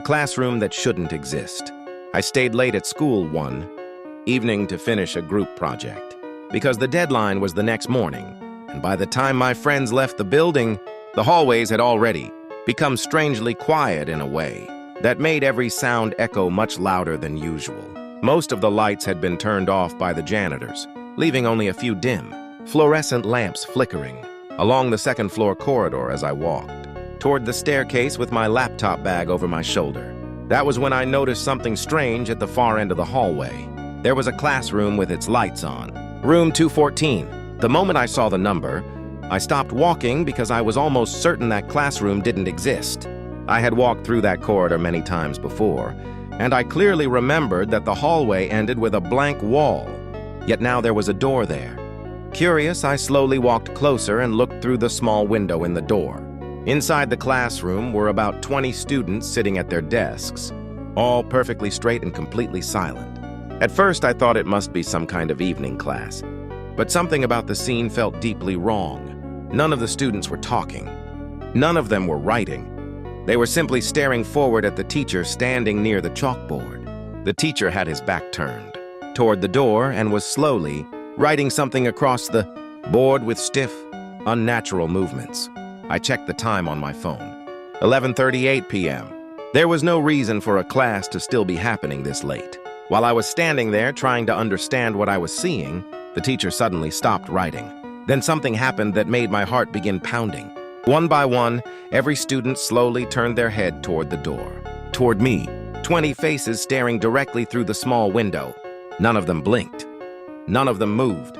classroom that shouldn't exist. I stayed late at school one evening to finish a group project because the deadline was the next morning, and by the time my friends left the building, the hallways had already become strangely quiet in a way that made every sound echo much louder than usual. Most of the lights had been turned off by the janitors, leaving only a few dim, fluorescent lamps flickering along the second-floor corridor as I walked toward the staircase with my laptop bag over my shoulder. That was when I noticed something strange at the far end of the hallway. There was a classroom with its lights on. Room 214. The moment I saw the number, I stopped walking because I was almost certain that classroom didn't exist. I had walked through that corridor many times before, and I clearly remembered that the hallway ended with a blank wall. Yet now there was a door there. Curious, I slowly walked closer and looked through the small window in the door. Inside the classroom were about 20 students sitting at their desks, all perfectly straight and completely silent. At first, I thought it must be some kind of evening class, but something about the scene felt deeply wrong. None of the students were talking. None of them were writing. They were simply staring forward at the teacher standing near the chalkboard. The teacher had his back turned toward the door and was slowly writing something across the board with stiff, unnatural movements. I checked the time on my phone. 11:38 p.m. There was no reason for a class to still be happening this late. While I was standing there trying to understand what I was seeing, the teacher suddenly stopped writing. Then something happened that made my heart begin pounding. One by one, every student slowly turned their head toward the door. Toward me, 20 faces staring directly through the small window. None of them blinked. None of them moved.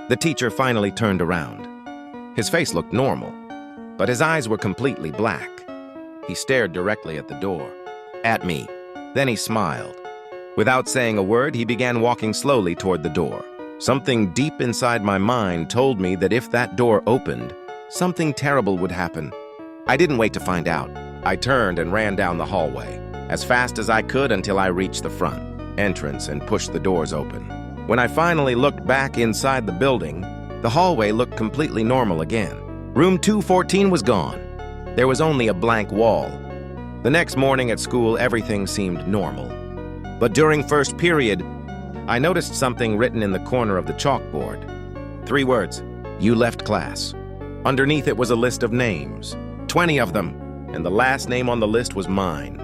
The teacher finally turned around. His face looked normal, but his eyes were completely black. He stared directly at the door, at me. Then he smiled. Without saying a word, he began walking slowly toward the door. Something deep inside my mind told me that if that door opened, something terrible would happen. I didn't wait to find out. I turned and ran down the hallway as fast as I could until I reached the front entrance and pushed the doors open. When I finally looked back inside the building, the hallway looked completely normal again. Room 214 was gone. There was only a blank wall. The next morning at school, everything seemed normal. But during first period, I noticed something written in the corner of the chalkboard. 3 words: "You left class." Underneath it was a list of names, 20 of them, and the last name on the list was mine.